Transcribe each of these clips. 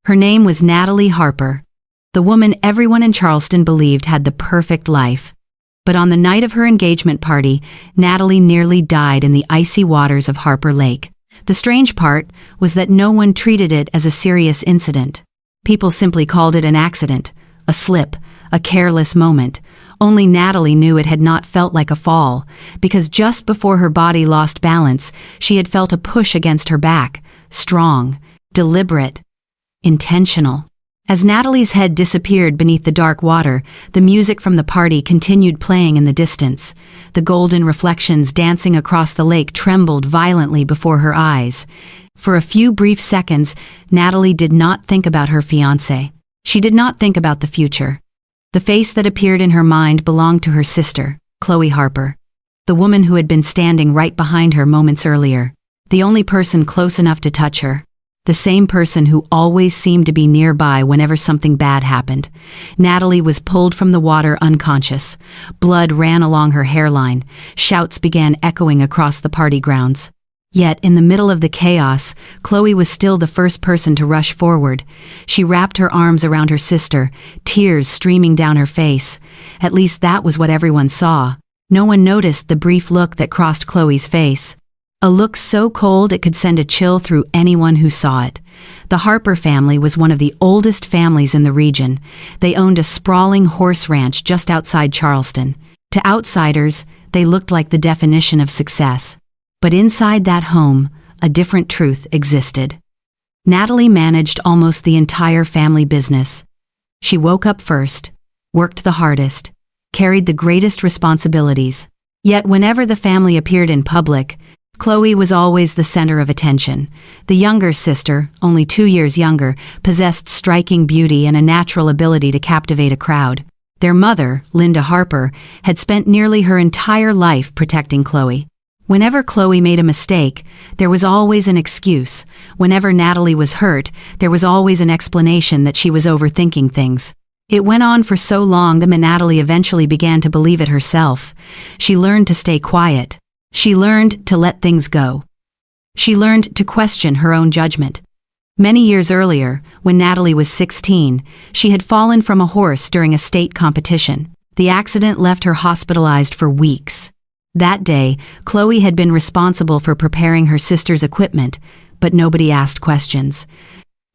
Her name was Natalie Harper, the woman everyone in Charleston believed had the perfect life. But on the night of her engagement party, Natalie nearly died in the icy waters of Harper Lake. The strange part was that no one treated it as a serious incident. People simply called it an accident, a slip, a careless moment. Only Natalie knew it had not felt like a fall, because just before her body lost balance, she had felt a push against her back, strong, deliberate, intentional. As Natalie's head disappeared beneath the dark water, the music from the party continued playing in the distance. The golden reflections dancing across the lake trembled violently before her eyes. For a few brief seconds, Natalie did not think about her fiancé. She did not think about the future. The face that appeared in her mind belonged to her sister, Chloe Harper, the woman who had been standing right behind her moments earlier, the only person close enough to touch her. The same person who always seemed to be nearby whenever something bad happened. Natalie was pulled from the water unconscious. Blood ran along her hairline. Shouts began echoing across the party grounds. Yet, in the middle of the chaos, Chloe was still the first person to rush forward. She wrapped her arms around her sister, tears streaming down her face. At least that was what everyone saw. No one noticed the brief look that crossed Chloe's face. A look so cold it could send a chill through anyone who saw it. The Harper family was one of the oldest families in the region. They owned a sprawling horse ranch just outside Charleston. To outsiders, they looked like the definition of success. But inside that home, a different truth existed. Natalie managed almost the entire family business. She woke up first, worked the hardest, carried the greatest responsibilities. Yet whenever the family appeared in public, Chloe was always the center of attention. The younger sister, only 2 years younger, possessed striking beauty and a natural ability to captivate a crowd. Their mother, Linda Harper, had spent nearly her entire life protecting Chloe. Whenever Chloe made a mistake, there was always an excuse. Whenever Natalie was hurt, there was always an explanation that she was overthinking things. It went on for so long that Natalie eventually began to believe it herself. She learned to stay quiet. She learned to let things go. She learned to question her own judgment. Many years earlier, when Natalie was 16, she had fallen from a horse during a state competition. The accident left her hospitalized for weeks. That day, Chloe had been responsible for preparing her sister's equipment, but nobody asked questions.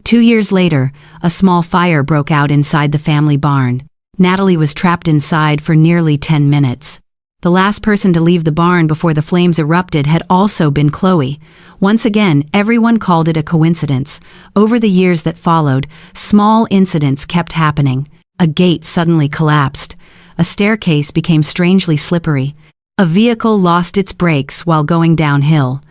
2 years later, a small fire broke out inside the family barn. Natalie was trapped inside for nearly 10 minutes. The last person to leave the barn before the flames erupted had also been Chloe. Once again, everyone called it a coincidence. Over the years that followed, small incidents kept happening. A gate suddenly collapsed. A staircase became strangely slippery. A vehicle lost its brakes while going downhill.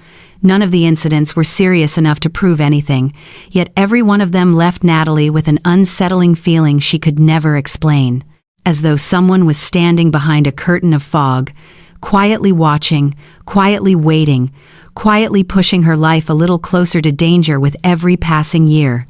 None of the incidents were serious enough to prove anything, yet every one of them left Natalie with an unsettling feeling she could never explain. As though someone was standing behind a curtain of fog, quietly watching, quietly waiting, quietly pushing her life a little closer to danger with every passing year.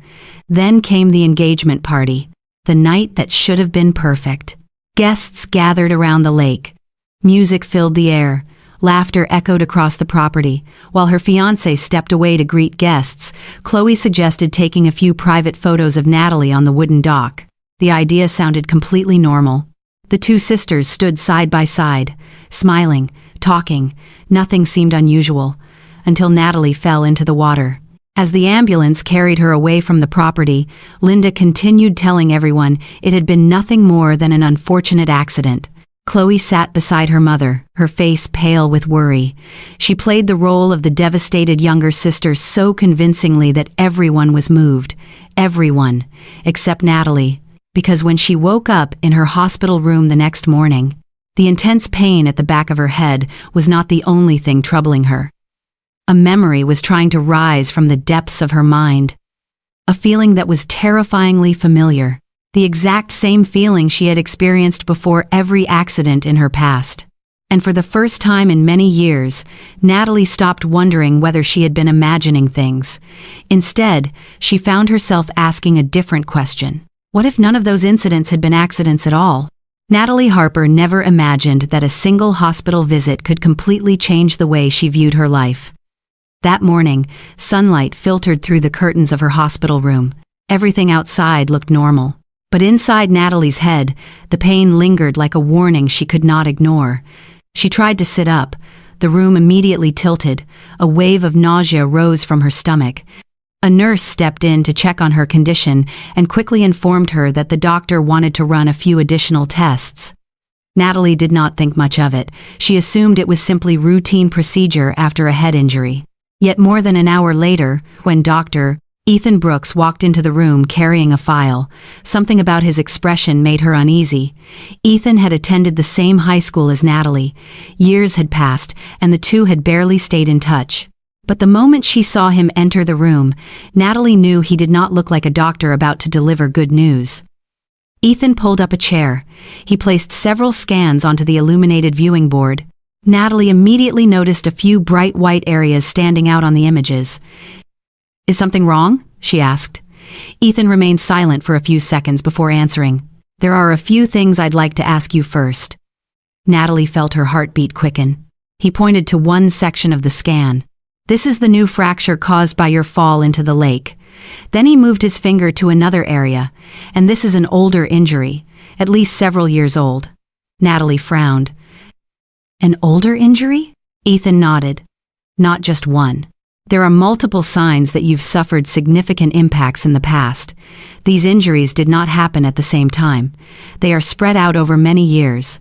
Then came the engagement party, the night that should have been perfect. Guests gathered around the lake. Music filled the air. Laughter echoed across the property. While her fiancé stepped away to greet guests, Chloe suggested taking a few private photos of Natalie on the wooden dock. The idea sounded completely normal. The two sisters stood side by side, smiling, talking. Nothing seemed unusual, until Natalie fell into the water. As the ambulance carried her away from the property, Linda continued telling everyone it had been nothing more than an unfortunate accident. Chloe sat beside her mother, her face pale with worry. She played the role of the devastated younger sister so convincingly that everyone was moved. Everyone, except Natalie. Because when she woke up in her hospital room the next morning, the intense pain at the back of her head was not the only thing troubling her. A memory was trying to rise from the depths of her mind. A feeling that was terrifyingly familiar. The exact same feeling she had experienced before every accident in her past. And for the first time in many years, Natalie stopped wondering whether she had been imagining things. Instead, she found herself asking a different question. What if none of those incidents had been accidents at all? Natalie Harper never imagined that a single hospital visit could completely change the way she viewed her life. That morning, sunlight filtered through the curtains of her hospital room. Everything outside looked normal. But inside Natalie's head, the pain lingered like a warning she could not ignore. She tried to sit up. The room immediately tilted. A wave of nausea rose from her stomach. A nurse stepped in to check on her condition and quickly informed her that the doctor wanted to run a few additional tests. Natalie did not think much of it. She assumed it was simply routine procedure after a head injury. Yet more than an hour later, when Dr. Ethan Brooks walked into the room carrying a file, something about his expression made her uneasy. Ethan had attended the same high school as Natalie. Years had passed, and the two had barely stayed in touch. But the moment she saw him enter the room, Natalie knew he did not look like a doctor about to deliver good news. Ethan pulled up a chair. He placed several scans onto the illuminated viewing board. Natalie immediately noticed a few bright white areas standing out on the images. "Is something wrong?" she asked. Ethan remained silent for a few seconds before answering. "There are a few things I'd like to ask you first." Natalie felt her heartbeat quicken. He pointed to one section of the scan. "This is the new fracture caused by your fall into the lake." Then he moved his finger to another area. "And this is an older injury, at least several years old." Natalie frowned. "An older injury?" Ethan nodded. "Not just one. There are multiple signs that you've suffered significant impacts in the past. These injuries did not happen at the same time. They are spread out over many years."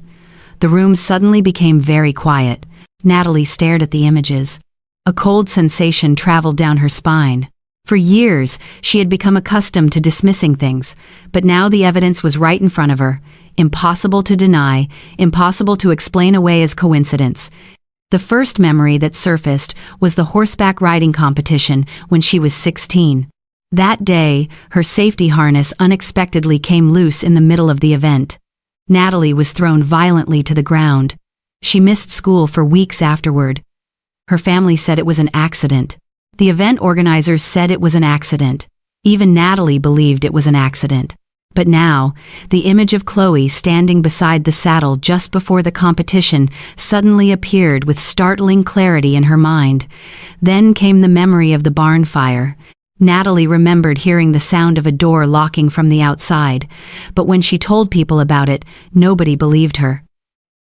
The room suddenly became very quiet. Natalie stared at the images. A cold sensation traveled down her spine. For years, she had become accustomed to dismissing things, but now the evidence was right in front of her. Impossible to deny, impossible to explain away as coincidence. The first memory that surfaced was the horseback riding competition when she was 16. That day, her safety harness unexpectedly came loose in the middle of the event. Natalie was thrown violently to the ground. She missed school for weeks afterward. Her family said it was an accident. The event organizers said it was an accident. Even Natalie believed it was an accident. But now, the image of Chloe standing beside the saddle just before the competition suddenly appeared with startling clarity in her mind. Then came the memory of the barn fire. Natalie remembered hearing the sound of a door locking from the outside, but when she told people about it, nobody believed her.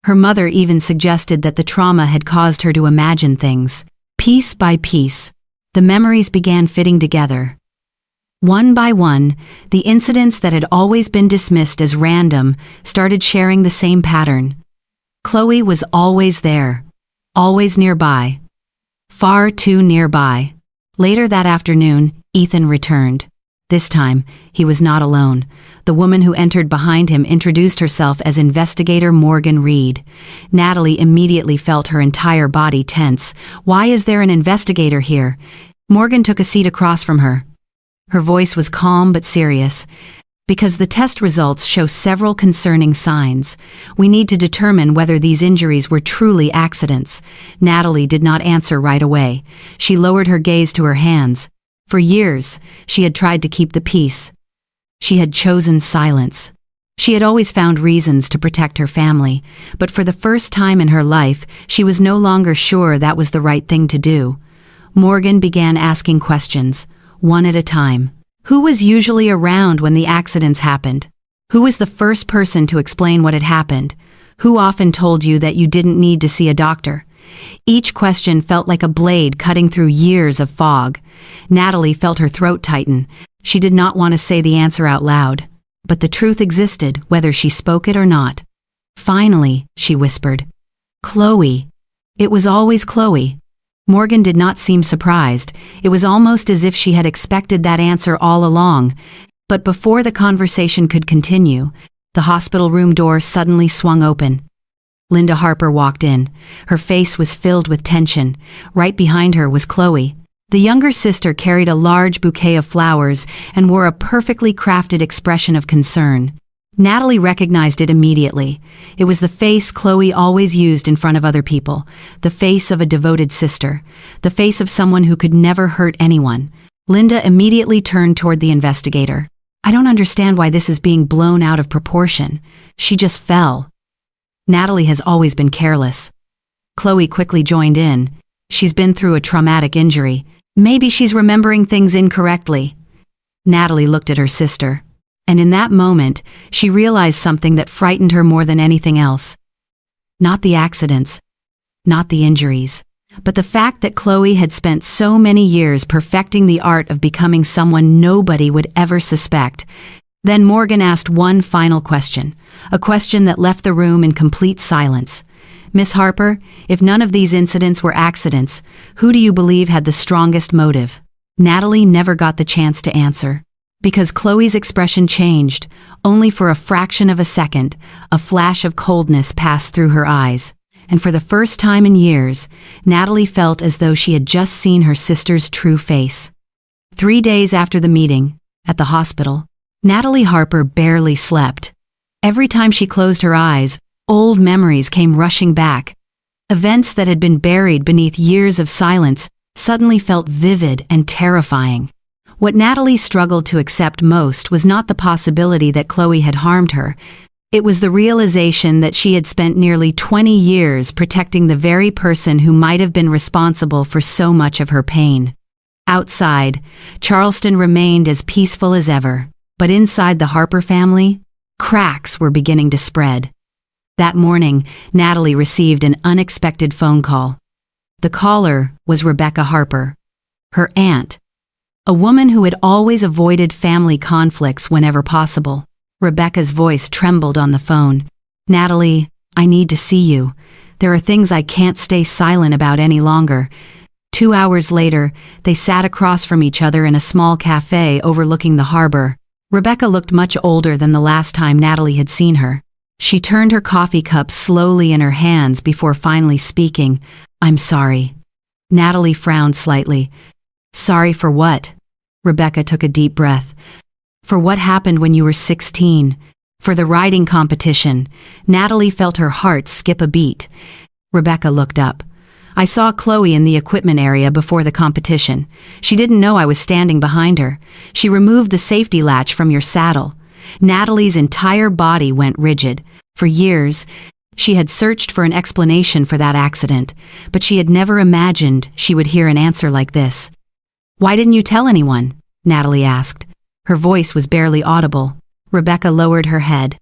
Her mother even suggested that the trauma had caused her to imagine things. Piece by piece, the memories began fitting together. One by one, the incidents that had always been dismissed as random started sharing the same pattern. Chloe was always there, always nearby, far too nearby. Later that afternoon, Ethan returned. This time, he was not alone. The woman who entered behind him introduced herself as Investigator Morgan Reed. Natalie immediately felt her entire body tense. "Why is there an investigator here?" Morgan took a seat across from her. Her voice was calm but serious. "Because the test results show several concerning signs. We need to determine whether these injuries were truly accidents." Natalie did not answer right away. She lowered her gaze to her hands. For years, she had tried to keep the peace. She had chosen silence. She had always found reasons to protect her family, but for the first time in her life, she was no longer sure that was the right thing to do. Morgan began asking questions, one at a time. Who was usually around when the accidents happened? Who was the first person to explain what had happened? Who often told you that you didn't need to see a doctor? Each question felt like a blade cutting through years of fog. Natalie felt her throat tighten. She did not want to say the answer out loud. But the truth existed, whether she spoke it or not. "Finally," she whispered. "Chloe." It was always Chloe. Morgan did not seem surprised. It was almost as if she had expected that answer all along. But before the conversation could continue, the hospital room door suddenly swung open. Linda Harper walked in. Her face was filled with tension. Right behind her was Chloe. The younger sister carried a large bouquet of flowers and wore a perfectly crafted expression of concern. Natalie recognized it immediately. It was the face Chloe always used in front of other people, the face of a devoted sister, the face of someone who could never hurt anyone. Linda immediately turned toward the investigator. "I don't understand why this is being blown out of proportion. She just fell." Natalie has always been careless. Chloe quickly joined in. "She's been through a traumatic injury. Maybe she's remembering things incorrectly." Natalie looked at her sister, and in that moment, she realized something that frightened her more than anything else. Not the accidents, not the injuries, but the fact that Chloe had spent so many years perfecting the art of becoming someone nobody would ever suspect. Then Morgan asked one final question, a question that left the room in complete silence. Miss Harper, if none of these incidents were accidents, who do you believe had the strongest motive? Natalie never got the chance to answer, because Chloe's expression changed. Only for a fraction of a second, a flash of coldness passed through her eyes, and for the first time in years, Natalie felt as though she had just seen her sister's true face. 3 days after the meeting, at the hospital, Natalie Harper barely slept. Every time she closed her eyes, old memories came rushing back. Events that had been buried beneath years of silence suddenly felt vivid and terrifying. What Natalie struggled to accept most was not the possibility that Chloe had harmed her. It was the realization that she had spent nearly 20 years protecting the very person who might have been responsible for so much of her pain. Outside, Charleston remained as peaceful as ever, but inside the Harper family, cracks were beginning to spread. That morning, Natalie received an unexpected phone call. The caller was Rebecca Harper, her aunt, a woman who had always avoided family conflicts whenever possible. Rebecca's voice trembled on the phone. "Natalie, I need to see you. There are things I can't stay silent about any longer." 2 hours later, they sat across from each other in a small cafe overlooking the harbor. Rebecca looked much older than the last time Natalie had seen her. She turned her coffee cup slowly in her hands before finally speaking. "I'm sorry." Natalie frowned slightly. "Sorry for what?" Rebecca took a deep breath. "For what happened when you were 16. For the riding competition." Natalie felt her heart skip a beat. Rebecca looked up. "I saw Chloe in the equipment area before the competition. She didn't know I was standing behind her. She removed the safety latch from your saddle." Natalie's entire body went rigid. For years, she had searched for an explanation for that accident, but she had never imagined she would hear an answer like this. "Why didn't you tell anyone?" Natalie asked. Her voice was barely audible. Rebecca lowered her head.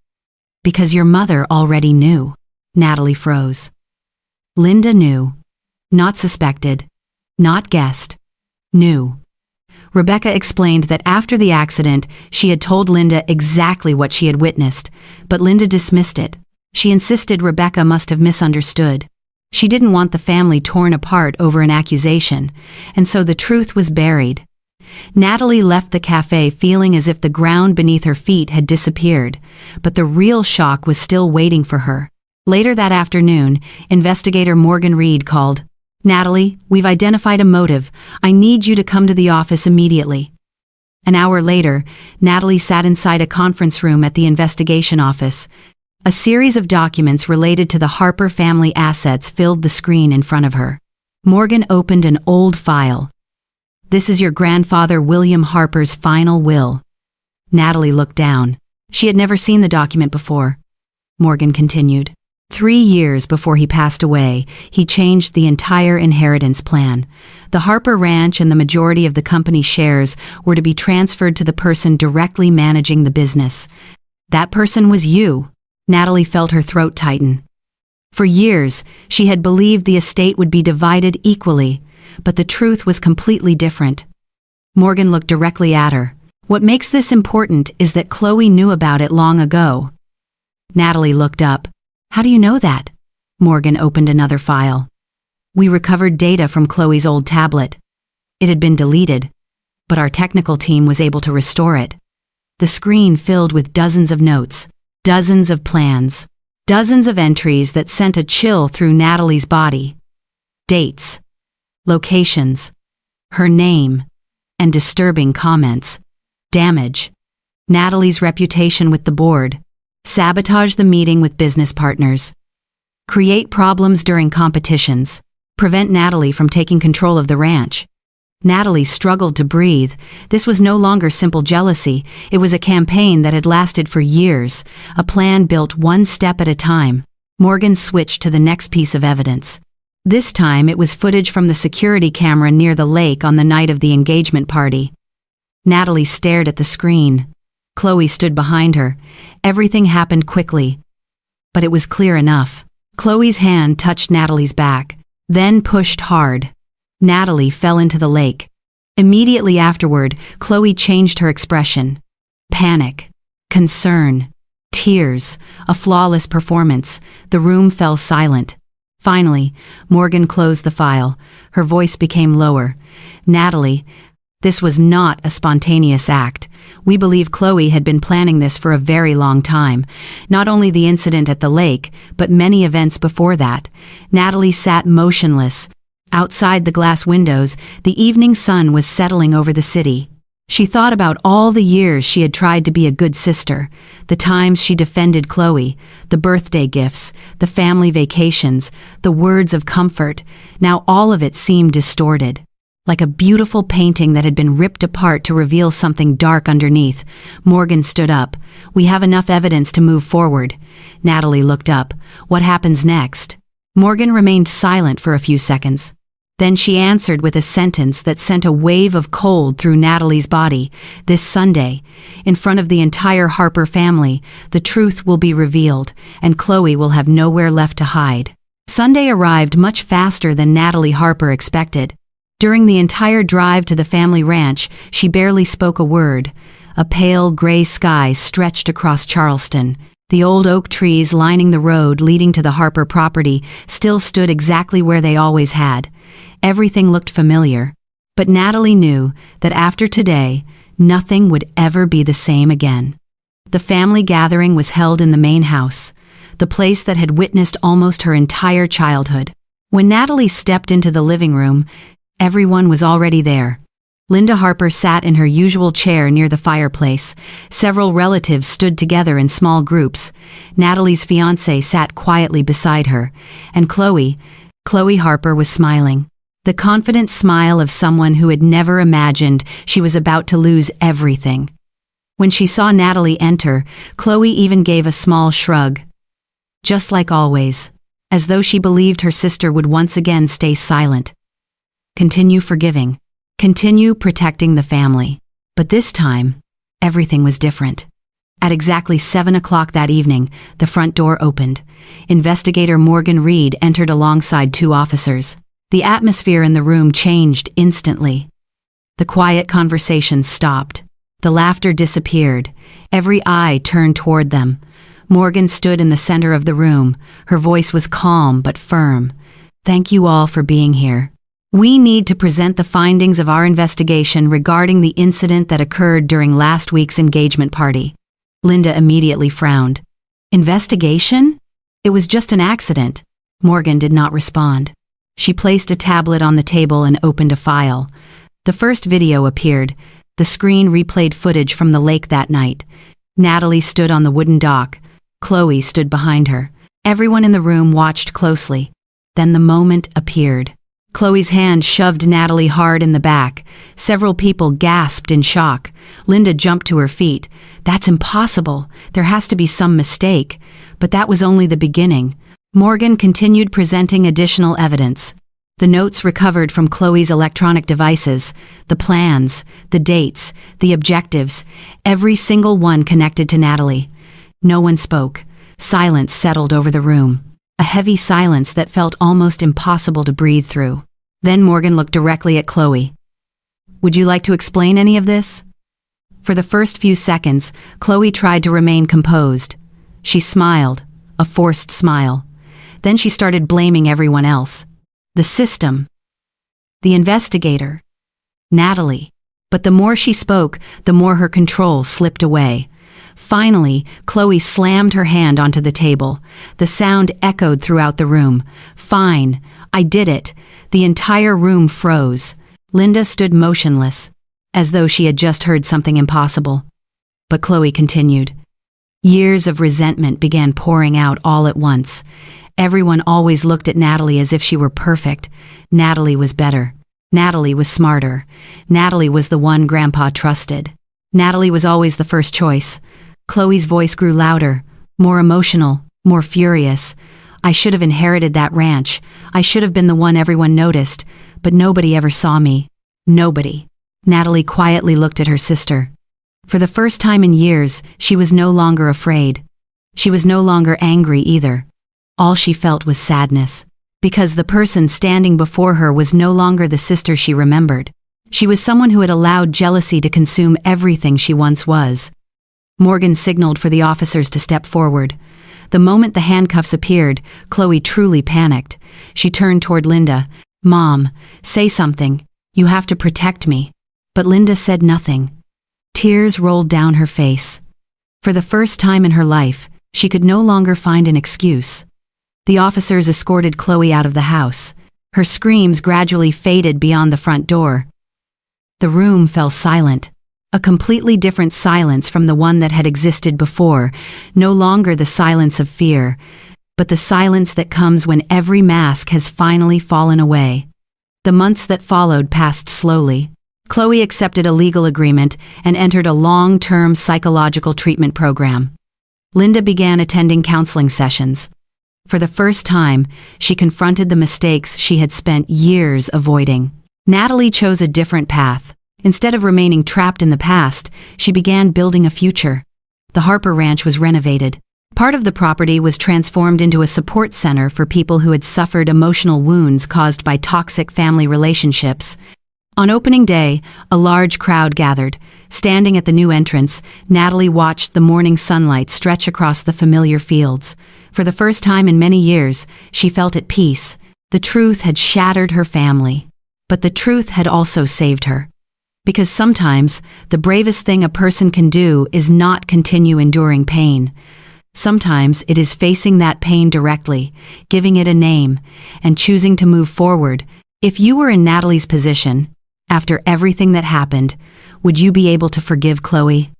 "Because your mother already knew." Natalie froze. Linda knew. Not suspected. Not guessed. Knew. Rebecca explained that after the accident, she had told Linda exactly what she had witnessed, but Linda dismissed it. She insisted Rebecca must have misunderstood. She didn't want the family torn apart over an accusation, and so the truth was buried. Natalie left the cafe feeling as if the ground beneath her feet had disappeared, but the real shock was still waiting for her. Later that afternoon, Investigator Morgan Reed called. "Natalie, we've identified a motive. I need you to come to the office immediately." An hour later, Natalie sat inside a conference room at the investigation office. A series of documents related to the Harper family assets filled the screen in front of her. Morgan opened an old file. "This is your grandfather William Harper's final will." Natalie looked down. She had never seen the document before. Morgan continued. 3 years before he passed away, he changed the entire inheritance plan. The Harper Ranch and the majority of the company's shares were to be transferred to the person directly managing the business. That person was you. Natalie felt her throat tighten. For years, she had believed the estate would be divided equally, but the truth was completely different. Morgan looked directly at her. "What makes this important is that Chloe knew about it long ago." Natalie looked up. "How do you know that?" Morgan opened another file. "We recovered data from Chloe's old tablet. It had been deleted, but our technical team was able to restore it." The screen filled with dozens of notes, dozens of plans, dozens of entries that sent a chill through Natalie's body. Dates, locations, her name, and disturbing comments. Damage. Natalie's reputation with the board. Sabotage the meeting with business partners. Create problems during competitions. Prevent Natalie from taking control of the ranch. Natalie struggled to breathe. This was no longer simple jealousy. It was a campaign that had lasted for years, a plan built one step at a time. Morgan switched to the next piece of evidence. This time it was footage from the security camera near the lake on the night of the engagement party. Natalie stared at the screen. Chloe stood behind her. Everything happened quickly. But it was clear enough. Chloe's hand touched Natalie's back, then pushed hard. Natalie fell into the lake. Immediately afterward, Chloe changed her expression. Panic, concern, tears, a flawless performance. The room fell silent. Finally, Morgan closed the file. Her voice became lower. Natalie, this was not a spontaneous act. We believe Chloe had been planning this for a very long time. Not only the incident at the lake, but many events before that. Natalie sat motionless. Outside the glass windows, the evening sun was settling over the city. She thought about all the years she had tried to be a good sister, the times she defended Chloe, the birthday gifts, the family vacations, the words of comfort. Now all of it seemed distorted. Like a beautiful painting that had been ripped apart to reveal something dark underneath. Morgan stood up. We have enough evidence to move forward. Natalie looked up. What happens next? Morgan remained silent for a few seconds. Then she answered with a sentence that sent a wave of cold through Natalie's body. This Sunday, in front of the entire Harper family, the truth will be revealed, and Chloe will have nowhere left to hide. Sunday arrived much faster than Natalie Harper expected. During the entire drive to the family ranch, she barely spoke a word. A pale gray sky stretched across Charleston. The old oak trees lining the road leading to the Harper property still stood exactly where they always had. Everything looked familiar, but Natalie knew that after today, nothing would ever be the same again. The family gathering was held in the main house, the place that had witnessed almost her entire childhood. When Natalie stepped into the living room, everyone was already there. Linda Harper sat in her usual chair near the fireplace. Several relatives stood together in small groups. Natalie's fiancé sat quietly beside her, and Chloe Harper was smiling. The confident smile of someone who had never imagined she was about to lose everything. When she saw Natalie enter, Chloe even gave a small shrug. Just like always, as though she believed her sister would once again stay silent. Continue forgiving. Continue protecting the family. But this time, everything was different. At exactly 7 o'clock that evening, the front door opened. Investigator Morgan Reed entered alongside 2 officers. The atmosphere in the room changed instantly. The quiet conversation stopped. The laughter disappeared. Every eye turned toward them. Morgan stood in the center of the room. Her voice was calm but firm. Thank you all for being here. We need to present the findings of our investigation regarding the incident that occurred during last week's engagement party. Linda immediately frowned. Investigation? It was just an accident. Morgan did not respond. She placed a tablet on the table and opened a file. The first video appeared. The screen replayed footage from the lake that night. Natalie stood on the wooden dock. Chloe stood behind her. Everyone in the room watched closely. Then the moment appeared. Chloe's hand shoved Natalie hard in the back. Several people gasped in shock. Linda jumped to her feet. That's impossible. There has to be some mistake. But that was only the beginning. Morgan continued presenting additional evidence. The notes recovered from Chloe's electronic devices, the plans, the dates, the objectives, every single one connected to Natalie. No one spoke. Silence settled over the room. A heavy silence that felt almost impossible to breathe through. Then Morgan looked directly at Chloe. Would you like to explain any of this? For the first few seconds, Chloe tried to remain composed. She smiled, a forced smile. Then she started blaming everyone else. The system. The investigator. Natalie. But the more she spoke, the more her control slipped away. Finally, Chloe slammed her hand onto the table. The sound echoed throughout the room. Fine, I did it. The entire room froze. Linda stood motionless, as though she had just heard something impossible. But Chloe continued. Years of resentment began pouring out all at once. Everyone always looked at Natalie as if she were perfect. Natalie was better. Natalie was smarter. Natalie was the one Grandpa trusted. Natalie was always the first choice. Chloe's voice grew louder, more emotional, more furious. I should have inherited that ranch. I should have been the one everyone noticed, but nobody ever saw me. Nobody. Natalie quietly looked at her sister. For the first time in years, she was no longer afraid. She was no longer angry either. All she felt was sadness, because the person standing before her was no longer the sister she remembered. She was someone who had allowed jealousy to consume everything she once was. Morgan signaled for the officers to step forward. The moment the handcuffs appeared, Chloe truly panicked. She turned toward Linda. "Mom, say something. You have to protect me." But Linda said nothing. Tears rolled down her face. For the first time in her life, she could no longer find an excuse. The officers escorted Chloe out of the house. Her screams gradually faded beyond the front door. The room fell silent, a completely different silence from the one that had existed before, no longer the silence of fear, but the silence that comes when every mask has finally fallen away. The months that followed passed slowly. Chloe accepted a legal agreement and entered a long-term psychological treatment program. Linda began attending counseling sessions. For the first time, she confronted the mistakes she had spent years avoiding. Natalie chose a different path. Instead of remaining trapped in the past, she began building a future. The Harper Ranch was renovated. Part of the property was transformed into a support center for people who had suffered emotional wounds caused by toxic family relationships. On opening day, a large crowd gathered. Standing at the new entrance, Natalie watched the morning sunlight stretch across the familiar fields. For the first time in many years, she felt at peace. The truth had shattered her family. But the truth had also saved her. Because sometimes, the bravest thing a person can do is not continue enduring pain. Sometimes it is facing that pain directly, giving it a name, and choosing to move forward. If you were in Natalie's position, after everything that happened, would you be able to forgive Chloe?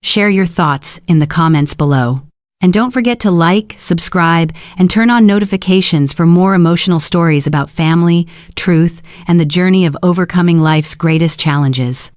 Share your thoughts in the comments below. And don't forget to like, subscribe, and turn on notifications for more emotional stories about family, truth, and the journey of overcoming life's greatest challenges.